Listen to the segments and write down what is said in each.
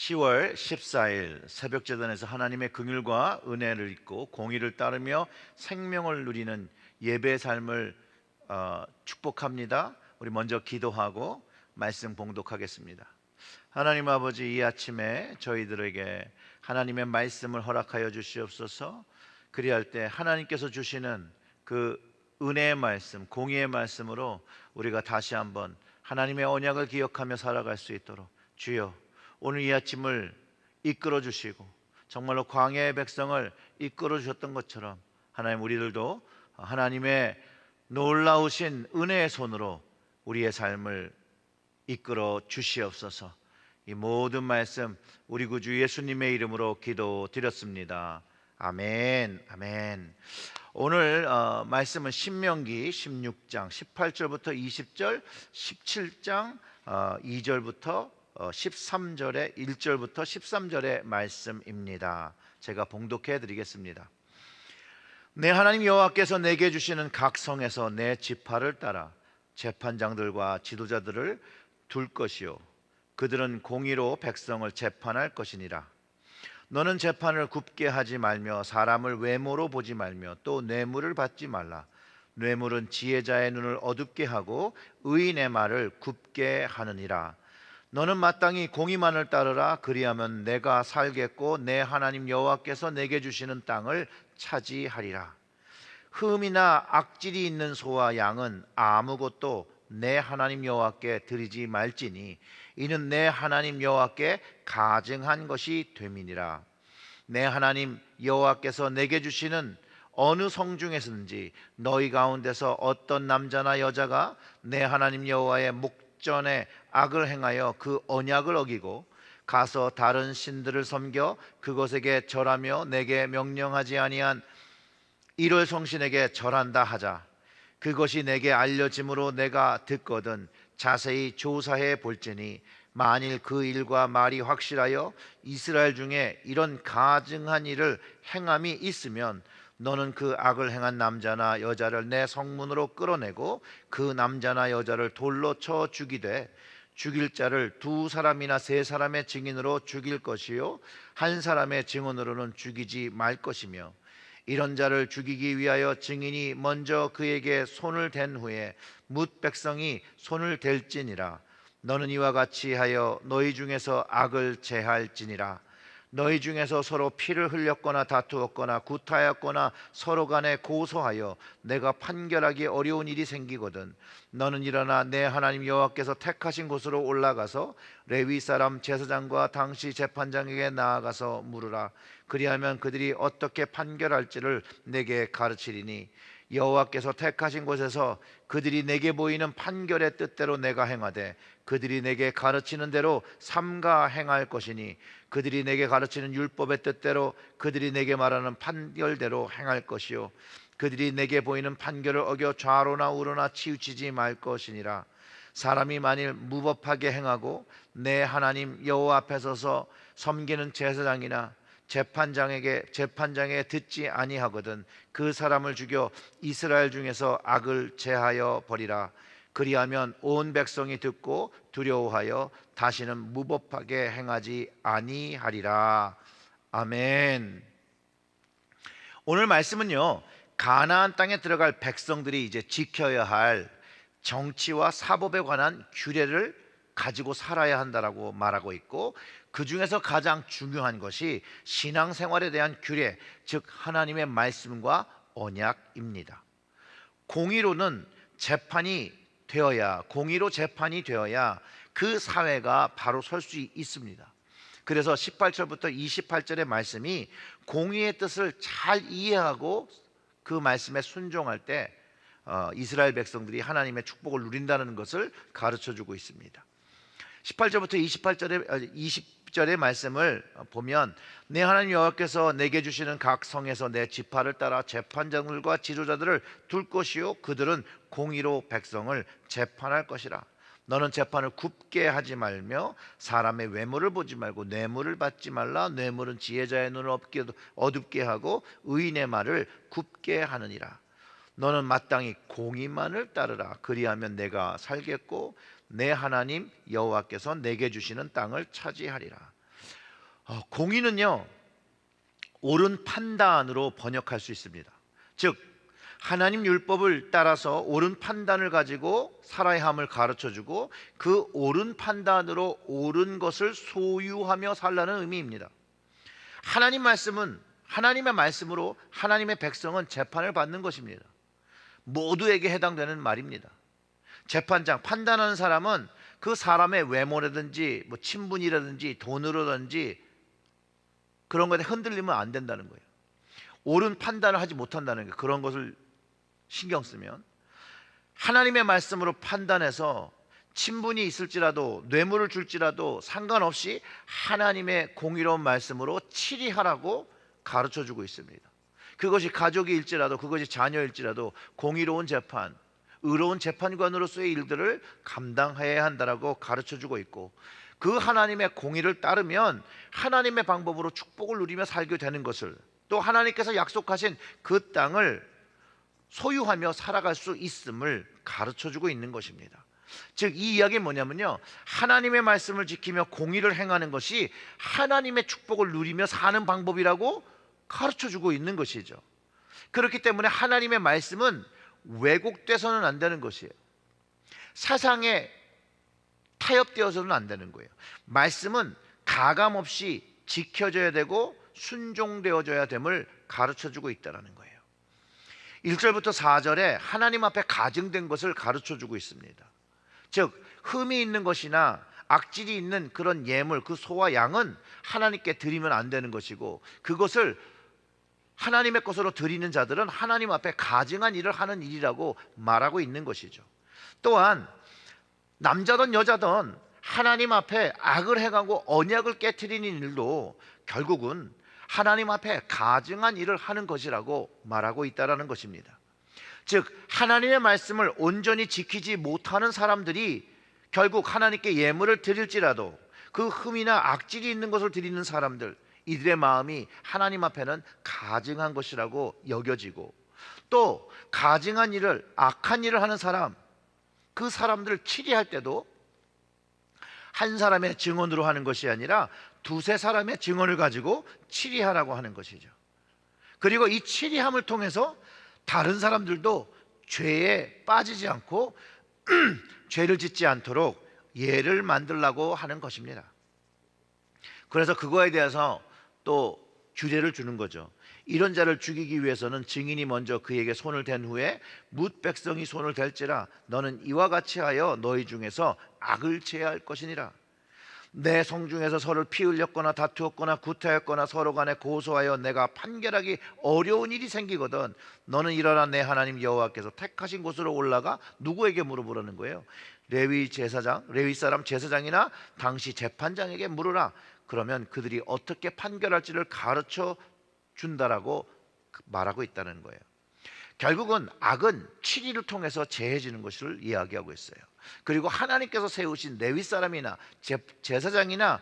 10월 14일 새벽제단에서 하나님의 긍휼과 은혜를 잊고 공의를 따르며 생명을 누리는 예배 삶을 축복합니다. 우리 먼저 기도하고 말씀 봉독하겠습니다. 하나님 아버지, 이 아침에 저희들에게 하나님의 말씀을 허락하여 주시옵소서. 그리할 때 하나님께서 주시는 그 은혜의 말씀, 공의의 말씀으로 우리가 다시 한번 하나님의 언약을 기억하며 살아갈 수 있도록 주여, 오늘 이 아침을 이끌어 주시고 정말로 광야의 백성을 이끌어 주셨던 것처럼 하나님, 우리들도 하나님의 놀라우신 은혜의 손으로 우리의 삶을 이끌어 주시옵소서. 이 모든 말씀 우리 구주 예수님의 이름으로 기도드렸습니다. 아멘. 아멘. 오늘 말씀은 신명기 16장 18절부터 20절, 17장 2절부터 13절의 1절부터 13절의 말씀입니다. 제가 봉독해 드리겠습니다. 내 하나님 여호와께서 내게 주시는 각 성에서 내 지파를 따라 재판장들과 지도자들을 둘 것이요, 그들은 공의로 백성을 재판할 것이니라. 너는 재판을 굽게 하지 말며 사람을 외모로 보지 말며 또 뇌물을 받지 말라. 뇌물은 지혜자의 눈을 어둡게 하고 의인의 말을 굽게 하느니라. 너는 마땅히 공의만을 따르라. 그리하면 내가 살겠고 내 하나님 여호와께서 내게 주시는 땅을 차지하리라. 흠이나 악질이 있는 소와 양은 아무것도 내 하나님 여호와께 드리지 말지니 이는 내 하나님 여호와께 가증한 것이 됨이니라. 내 하나님 여호와께서 내게 주시는 어느 성 중에서든지 너희 가운데서 어떤 남자나 여자가 내 하나님 여호와의 목전에 악을 행하여 그 언약을 어기고 가서 다른 신들을 섬겨 그것에게 절하며 내게 명령하지 아니한 이럴 성신에게 절한다 하자. 그것이 내게 알려짐으로 내가 듣거든 자세히 조사해 볼지니 만일 그 일과 말이 확실하여 이스라엘 중에 이런 가증한 일을 행함이 있으면 너는 그 악을 행한 남자나 여자를 내 성문으로 끌어내고 그 남자나 여자를 돌로 쳐 죽이되 죽일 자를 두 사람이나 세 사람의 증인으로 죽일 것이요 한 사람의 증언으로는 죽이지 말 것이며, 이런 자를 죽이기 위하여 증인이 먼저 그에게 손을 댄 후에 뭇 백성이 손을 댈지니라. 너는 이와 같이 하여 너희 중에서 악을 제할지니라. 너희 중에서 서로 피를 흘렸거나 다투었거나 구타하였거나 서로 간에 고소하여 내가 판결하기 어려운 일이 생기거든 너는 일어나 내 하나님 여호와께서 택하신 곳으로 올라가서 레위 사람 제사장과 당시 재판장에게 나아가서 물으라. 그리하면 그들이 어떻게 판결할지를 내게 가르치리니 여호와께서 택하신 곳에서 그들이 내게 보이는 판결의 뜻대로 내가 행하되 그들이 내게 가르치는 대로 삼가 행할 것이니 그들이 내게 가르치는 율법의 뜻대로 그들이 내게 말하는 판결대로 행할 것이요 그들이 내게 보이는 판결을 어겨 좌로나 우로나 치우치지 말 것이니라. 사람이 만일 무법하게 행하고 내 하나님 여호와 앞에 서서 섬기는 제사장이나 재판장에게 듣지 아니하거든 그 사람을 죽여 이스라엘 중에서 악을 제하여 버리라. 그리하면 온 백성이 듣고 두려워하여 다시는 무법하게 행하지 아니하리라. 아멘. 오늘 말씀은요, 가나안 땅에 들어갈 백성들이 이제 지켜야 할 정치와 사법에 관한 규례를 가지고 살아야 한다라고 말하고 있고, 그 중에서 가장 중요한 것이 신앙생활에 대한 규례, 즉 하나님의 말씀과 언약입니다. 공의로 재판이 되어야 그 사회가 바로 설 수 있습니다. 그래서 18절부터 28절의 말씀이 공의의 뜻을 잘 이해하고 그 말씀에 순종할 때 이스라엘 백성들이 하나님의 축복을 누린다는 것을 가르쳐주고 있습니다. 18절부터 20절의 말씀을 보면 내 하나님 여호와께서 내게 주시는 각 성에서 내 지파를 따라 재판장들과 지도자들을 둘 것이요 그들은 공의로 백성을 재판할 것이라. 너는 재판을 굽게 하지 말며 사람의 외모를 보지 말고 뇌물을 받지 말라. 뇌물은 지혜자의 눈을 어둡게 하고 의인의 말을 굽게 하느니라. 너는 마땅히 공의만을 따르라. 그리하면 내가 살겠고 내 하나님 여호와께서 내게 주시는 땅을 차지하리라. 공의는요, 옳은 판단으로 번역할 수 있습니다. 즉 하나님 율법을 따라서 옳은 판단을 가지고 살아야 함을 가르쳐주고 그 옳은 판단으로 옳은 것을 소유하며 살라는 의미입니다. 하나님의 말씀으로 하나님의 백성은 재판을 받는 것입니다. 모두에게 해당되는 말입니다. 재판장, 판단하는 사람은 그 사람의 외모라든지 친분이라든지 돈으로든지 그런 것에 흔들리면 안 된다는 거예요. 옳은 판단을 하지 못한다는 거예요. 그런 것을 신경 쓰면 하나님의 말씀으로 판단해서 친분이 있을지라도 뇌물을 줄지라도 상관없이 하나님의 공의로운 말씀으로 치리하라고 가르쳐주고 있습니다. 그것이 가족일지라도 그것이 자녀일지라도 공의로운 재판, 의로운 재판관으로서의 일들을 감당해야 한다라고 가르쳐주고 있고, 그 하나님의 공의를 따르면 하나님의 방법으로 축복을 누리며 살게 되는 것을, 또 하나님께서 약속하신 그 땅을 소유하며 살아갈 수 있음을 가르쳐주고 있는 것입니다. 즉 이 이야기는 뭐냐면요, 하나님의 말씀을 지키며 공의를 행하는 것이 하나님의 축복을 누리며 사는 방법이라고 가르쳐주고 있는 것이죠. 그렇기 때문에 하나님의 말씀은 왜곡돼서는 안 되는 것이에요. 세상에 타협되어서는 안 되는 거예요. 말씀은 가감없이 지켜져야 되고 순종되어져야 됨을 가르쳐주고 있다는 거예요. 1절부터 4절에 하나님 앞에 가증된 것을 가르쳐주고 있습니다. 즉 흠이 있는 것이나 악질이 있는 그런 예물, 그 소와 양은 하나님께 드리면 안 되는 것이고, 그것을 하나님의 것으로 드리는 자들은 하나님 앞에 가증한 일을 하는 일이라고 말하고 있는 것이죠. 또한 남자든 여자든 하나님 앞에 악을 행하고 언약을 깨트리는 일도 결국은 하나님 앞에 가증한 일을 하는 것이라고 말하고 있다는 것입니다. 즉 하나님의 말씀을 온전히 지키지 못하는 사람들이 결국 하나님께 예물을 드릴지라도 그 흠이나 악질이 있는 것을 드리는 사람들, 이들의 마음이 하나님 앞에는 가증한 것이라고 여겨지고, 또 가증한 일을, 악한 일을 하는 사람, 그 사람들을 치리할 때도 한 사람의 증언으로 하는 것이 아니라 두세 사람의 증언을 가지고 치리하라고 하는 것이죠. 그리고 이 치리함을 통해서 다른 사람들도 죄에 빠지지 않고 죄를 짓지 않도록 예를 만들라고 하는 것입니다. 그래서 그거에 대해서 또 규례를 주는 거죠. 이런 자를 죽이기 위해서는 증인이 먼저 그에게 손을 댄 후에 뭇 백성이 손을 댈지라 너는 이와 같이 하여 너희 중에서 악을 제할 것이니라. 내 성중에서 서로를 피 흘렸거나 다투었거나 구타했거나 서로 간에 고소하여 내가 판결하기 어려운 일이 생기거든 너는 일어나 내 하나님 여호와께서 택하신 곳으로 올라가 누구에게 물어보라는 거예요? 레위 사람 제사장이나 당시 재판장에게 물으라. 그러면 그들이 어떻게 판결할지를 가르쳐 준다라고 말하고 있다는 거예요. 결국은 악은 치리를 통해서 제해지는 것을 이야기하고 있어요. 그리고 하나님께서 세우신 레위 사람이나 제사장이나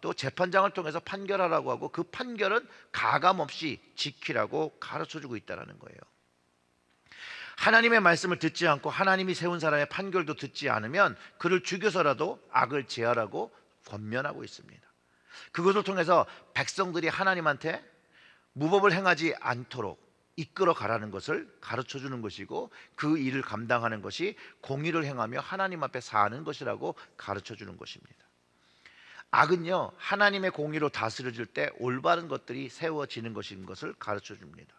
또 재판장을 통해서 판결하라고 하고, 그 판결은 가감없이 지키라고 가르쳐주고 있다는 거예요. 하나님의 말씀을 듣지 않고 하나님이 세운 사람의 판결도 듣지 않으면 그를 죽여서라도 악을 제하라고 권면하고 있습니다. 그것을 통해서 백성들이 하나님한테 무법을 행하지 않도록 이끌어 가라는 것을 가르쳐 주는 것이고, 그 일을 감당하는 것이 공의를 행하며 하나님 앞에 사는 것이라고 가르쳐 주는 것입니다. 악은요, 하나님의 공의로 다스려질 때 올바른 것들이 세워지는 것인 것을 가르쳐 줍니다.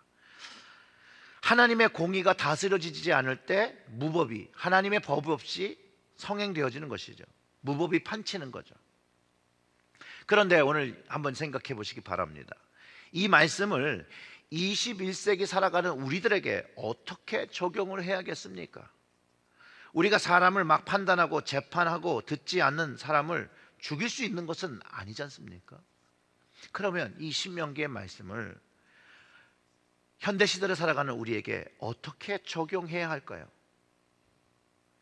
하나님의 공의가 다스려지지 않을 때 무법이, 하나님의 법 없이 성행되어지는 것이죠. 무법이 판치는 거죠. 그런데 오늘 한번 생각해 보시기 바랍니다. 이 말씀을 21세기 살아가는 우리들에게 어떻게 적용을 해야겠습니까? 우리가 사람을 막 판단하고 재판하고 듣지 않는 사람을 죽일 수 있는 것은 아니지 않습니까? 그러면 이 신명기의 말씀을 현대시대를 살아가는 우리에게 어떻게 적용해야 할까요?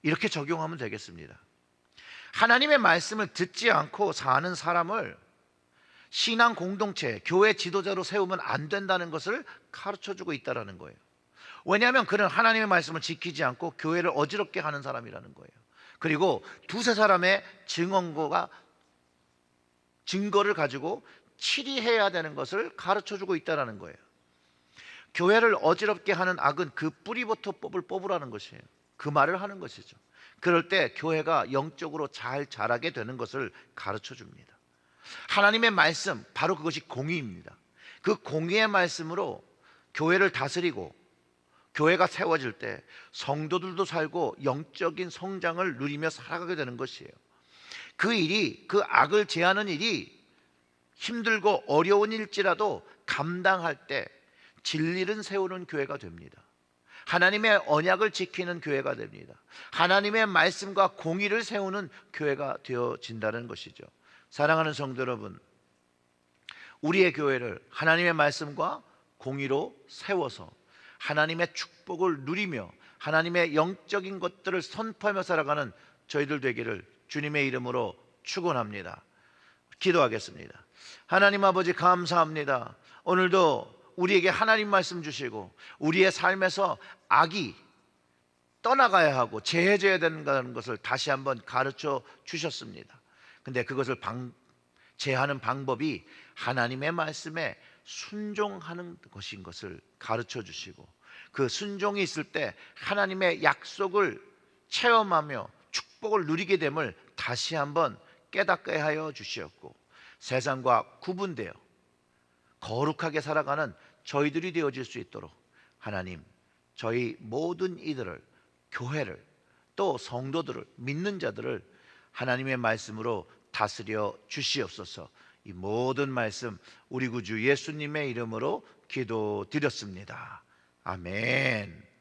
이렇게 적용하면 되겠습니다. 하나님의 말씀을 듣지 않고 사는 사람을 신앙 공동체, 교회 지도자로 세우면 안 된다는 것을 가르쳐주고 있다는 거예요. 왜냐하면 그는 하나님의 말씀을 지키지 않고 교회를 어지럽게 하는 사람이라는 거예요. 그리고 두세 사람의 증거를 가지고 치리해야 되는 것을 가르쳐 주고 있다는 거예요. 교회를 어지럽게 하는 악은 그 뿌리부터 뽑으라는 것이에요. 그 말을 하는 것이죠. 그럴 때 교회가 영적으로 잘 자라게 되는 것을 가르쳐 줍니다. 하나님의 말씀, 바로 그것이 공의입니다. 그 공의의 말씀으로 교회를 다스리고 교회가 세워질 때 성도들도 살고 영적인 성장을 누리며 살아가게 되는 것이에요. 그 일이, 그 악을 제하는 일이 힘들고 어려운 일지라도 감당할 때 진리를 세우는 교회가 됩니다. 하나님의 언약을 지키는 교회가 됩니다. 하나님의 말씀과 공의를 세우는 교회가 되어진다는 것이죠. 사랑하는 성도 여러분, 우리의 교회를 하나님의 말씀과 공의로 세워서 하나님의 축복을 누리며 하나님의 영적인 것들을 선포하며 살아가는 저희들 되기를 주님의 이름으로 축원합니다. 기도하겠습니다. 하나님 아버지, 감사합니다. 오늘도 우리에게 하나님 말씀 주시고 우리의 삶에서 악이 떠나가야 하고 제해져야 된다는 것을 다시 한번 가르쳐 주셨습니다. 근데 그것을 제하는 방법이 하나님의 말씀에 순종하는 것인 것을 가르쳐 주시고, 그 순종이 있을 때 하나님의 약속을 체험하며 축복을 누리게 됨을 다시 한번 깨닫게 하여 주시었고, 세상과 구분되어 거룩하게 살아가는 저희들이 되어질 수 있도록 하나님, 저희 모든 이들을, 교회를, 또 성도들을, 믿는 자들을 하나님의 말씀으로 다스려 주시옵소서. 이 모든 말씀 우리 구주 예수님의 이름으로 기도드렸습니다. 아멘.